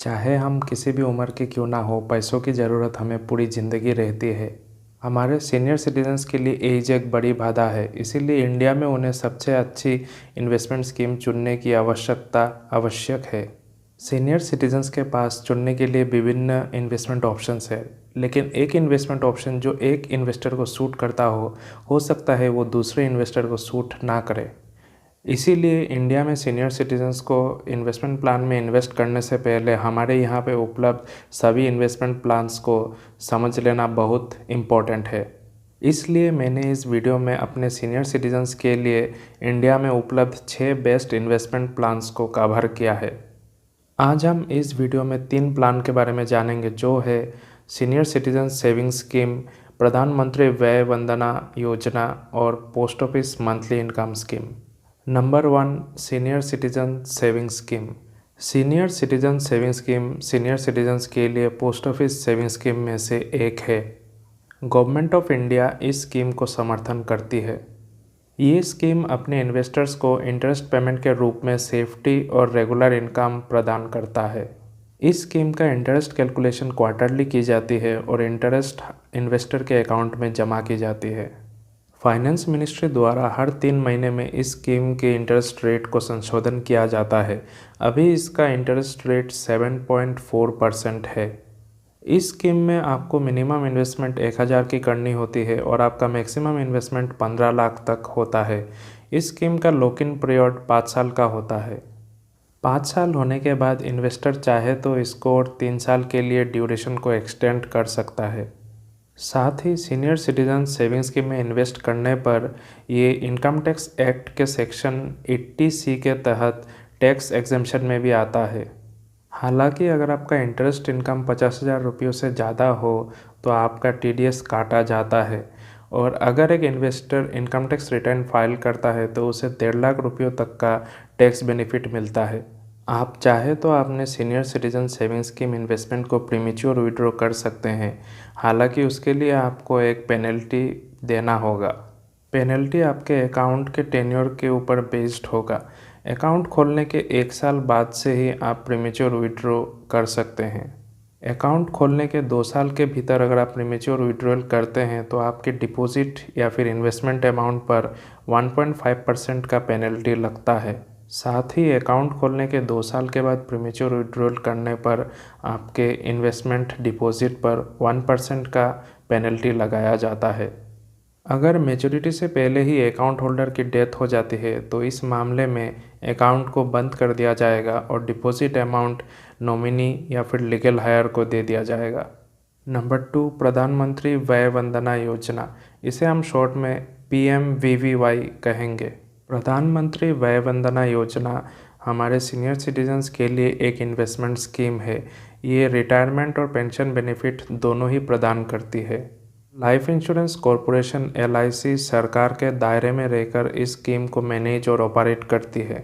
चाहे हम किसी भी उम्र के क्यों ना हो, पैसों की ज़रूरत हमें पूरी ज़िंदगी रहती है। हमारे सीनियर सिटीजन्स के लिए एज एक बड़ी बाधा है, इसीलिए इंडिया में उन्हें सबसे अच्छी इन्वेस्टमेंट स्कीम चुनने की आवश्यक है। सीनियर सिटीजन्स के पास चुनने के लिए विभिन्न इन्वेस्टमेंट ऑप्शंस है, लेकिन एक इन्वेस्टमेंट ऑप्शन जो एक इन्वेस्टर को सूट करता हो सकता है वो दूसरे इन्वेस्टर को सूट ना करे। इसीलिए इंडिया में सीनियर सिटीजन्स को इन्वेस्टमेंट प्लान में इन्वेस्ट करने से पहले हमारे यहाँ पे उपलब्ध सभी इन्वेस्टमेंट प्लान्स को समझ लेना बहुत इम्पोर्टेंट है। इसलिए मैंने इस वीडियो में अपने सीनियर सिटीजन्स के लिए इंडिया में उपलब्ध 6 बेस्ट इन्वेस्टमेंट प्लान्स को कवर किया है। आज हम इस वीडियो में 3 प्लान के बारे में जानेंगे, जो है सीनियर सिटीजन सेविंग्स स्कीम, प्रधानमंत्री व्यय वंदना योजना और post office monthly income scheme. Number 1, senior citizen saving scheme. Senior citizen saving scheme senior citizens के लिए पोस्ट ऑफिस सेविंग स्कीम में से एक है। गवर्नमेंट ऑफ इंडिया इस स्कीम को समर्थन करती है। ये स्कीम अपने इन्वेस्टर्स को इंटरेस्ट पेमेंट के रूप में सेफ्टी और रेगुलर इनकम प्रदान करता है। इस स्कीम का इंटरेस्ट कैलकुलेशन क्वार्टरली की जाती है और इंटरेस्ट इन्वेस्टर के अकाउंट में जमा की जाती है। फाइनेंस मिनिस्ट्री द्वारा हर 3 महीने में इस स्कीम के इंटरेस्ट रेट को संशोधन किया जाता है। अभी इसका इंटरेस्ट रेट 7.4% है। इस स्कीम में आपको मिनिमम इन्वेस्टमेंट 1000 की करनी होती है और आपका मैक्सिमम इन्वेस्टमेंट 15 लाख तक होता है। इस स्कीम का लॉक इन पीरियड 5 साल का होता है। 5 साल होने के बाद इन्वेस्टर चाहे तो इसको और 3 साल के लिए ड्यूरेशन को एक्सटेंड कर सकता है। साथ ही सीनियर सिटीजन सेविंग्स स्कीम में इन्वेस्ट करने पर ये इनकम टैक्स एक्ट के सेक्शन 80C के तहत टैक्स एग्जेम्पशन में भी आता है। हालांकि अगर आपका इंटरेस्ट इनकम 50,000 रुपयों से ज़्यादा हो तो आपका TDS काटा जाता है, और अगर एक investor income tax return file करता है तो उसे 1.5 लाख रुपयों तक का टैक्स बेनिफिट मिलता है। आप चाहे तो आपने senior citizen savings scheme investment को प्रीमेच्योर विड्रॉ कर सकते हैं, हालांकि उसके लिए आपको एक पेनल्टी देना होगा। पेनल्टी आपके अकाउंट के टेन्योर के ऊपर बेस्ड होगा। अकाउंट खोलने के 1 साल बाद से ही आप प्रीमेच्योर विड्रॉ कर सकते हैं। अकाउंट खोलने के 2 साल के भीतर अगर आप प्रीमेच्योर विड्रॉल करते हैं तो आपके डिपॉजिट या फिर इन्वेस्टमेंट अमाउंट पर 1.5% का पेनल्टी लगता है। साथ ही अकाउंट खोलने के 2 साल के बाद प्रीमेच्योर विड्रॉल करने पर आपके इन्वेस्टमेंट डिपॉजिट पर 1% का पेनल्टी लगाया जाता है। अगर मैच्योरिटी से पहले ही अकाउंट होल्डर की डेथ हो जाती है तो इस मामले में अकाउंट को बंद कर दिया जाएगा और डिपॉजिट अमाउंट नॉमिनी या फिर लीगल हायर को दे दिया जाएगा। नंबर 2, प्रधानमंत्री व्यय वंदना योजना। इसे हम शॉर्ट में PMVVY कहेंगे। प्रधानमंत्री व्यय वंदना योजना हमारे सीनियर सिटीजन्स के लिए एक इन्वेस्टमेंट स्कीम है। ये रिटायरमेंट और पेंशन बेनिफिट दोनों ही प्रदान करती है। लाइफ इंश्योरेंस कॉरपोरेशन LIC सरकार के दायरे में रहकर इस स्कीम को मैनेज और ऑपरेट करती है।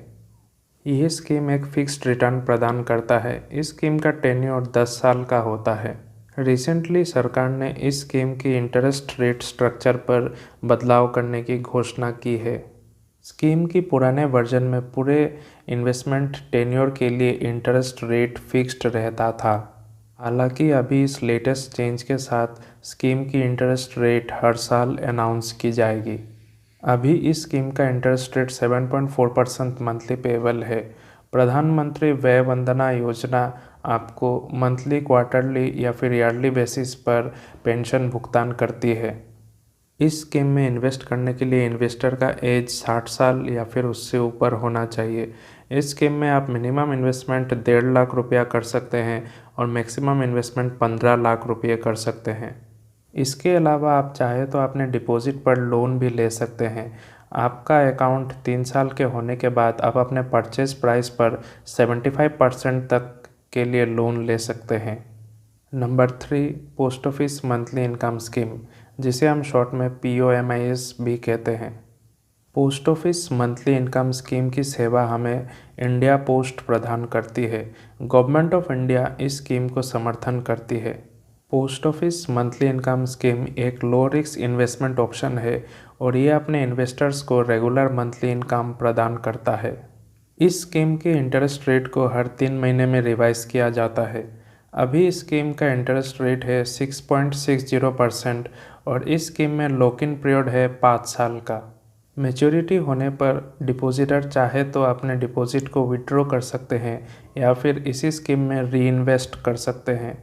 ये स्कीम एक फिक्स्ड रिटर्न प्रदान करता है। इस स्कीम का टेन्योर 10 साल का होता है। रिसेंटली सरकार ने इस स्कीम की इंटरेस्ट रेट स्ट्रक्चर पर बदलाव करने की घोषणा की है। स्कीम की पुराने वर्जन में पूरे इन्वेस्टमेंट टेन्योर के लिए इंटरेस्ट रेट फिक्स्ड रहता था। हालांकि अभी इस लेटेस्ट चेंज के साथ स्कीम की इंटरेस्ट रेट हर साल अनाउंस की जाएगी। अभी इस स्कीम का इंटरेस्ट रेट 7.4% मंथली पेएबल है। प्रधानमंत्री व्यय वंदना योजना आपको मंथली, क्वार्टरली या फिर ईयरली बेसिस पर पेंशन भुगतान करती है। इस स्कीम में इन्वेस्ट करने के लिए इन्वेस्टर का एज 60 साल या फिर उससे ऊपर होना चाहिए। इस स्कीम में आप मिनिमम इन्वेस्टमेंट 1.5 लाख रुपया कर सकते हैं और मैक्सिमम इन्वेस्टमेंट 15 लाख रुपये कर सकते हैं। इसके अलावा आप चाहे तो अपने डिपॉजिट पर लोन भी ले सकते हैं। आपका अकाउंट 3 साल के होने के बाद आप अपने परचेज प्राइस पर 75% तक के लिए लोन ले सकते हैं। Number 3, post office monthly income scheme, जिसे हम शॉर्ट में POMIS भी कहते हैं। Post office monthly income scheme की सेवा हमें इंडिया पोस्ट प्रदान करती है। गवर्नमेंट ऑफ इंडिया इस स्कीम को समर्थन करती है। Post office monthly income scheme एक लो रिस्क इन्वेस्टमेंट ऑप्शन है और ये अपने इन्वेस्टर्स को रेगुलर मंथली इनकम प्रदान करता है। इस स्कीम के इंटरेस्ट रेट को हर 3 महीने में रिवाइज किया जाता है। अभी इस स्कीम का इंटरेस्ट रेट है 6.60% और इस स्कीम में लॉक इन पीरियड है 5 साल का। मैच्योरिटी होने पर डिपॉजिटर चाहे तो अपने डिपॉजिट को विड्रॉ कर सकते हैं या फिर इसी स्कीम में री इन्वेस्ट कर सकते हैं।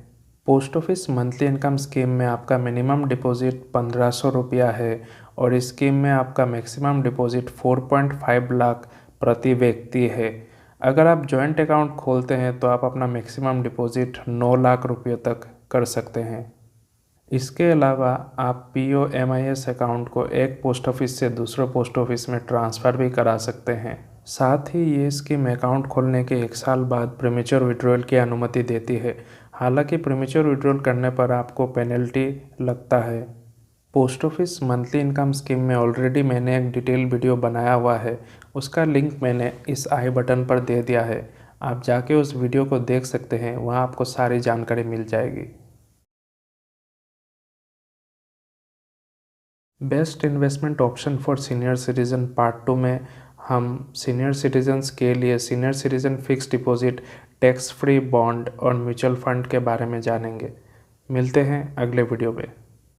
Post office monthly income scheme में आपका मिनिमम डिपॉजिट 1500 रुपया है और इस स्कीम में आपका मैक्सिमम डिपॉजिट 4.5 लाख प्रति व्यक्ति है। अगर आप जॉइंट अकाउंट खोलते हैं तो आप अपना मैक्सिमम डिपॉजिट 9 लाख रुपये तक कर सकते हैं। इसके अलावा आप POMIS अकाउंट को एक पोस्ट ऑफिस से दूसरे पोस्ट ऑफिस में ट्रांसफ़र भी करा सकते हैं। साथ ही ये स्कीम अकाउंट खोलने के 1 साल बाद प्रीमेच्योर विड्रॉल की अनुमति देती है। हालांकि प्रीमेच्योर विड्रॉल करने पर आपको पेनल्टी लगता है। Post office monthly income scheme में ऑलरेडी मैंने एक डिटेल वीडियो बनाया हुआ है, उसका लिंक मैंने इस आई बटन पर दे दिया है। आप जाके उस वीडियो को देख सकते हैं, वहाँ आपको सारी जानकारी मिल जाएगी। Best investment option for senior citizen part 2 में हम सीनियर सिटीजन्स के लिए senior citizen fix deposit, tax free bond और म्यूचुअल फंड के बारे में जानेंगे। मिलते हैं अगले वीडियो में।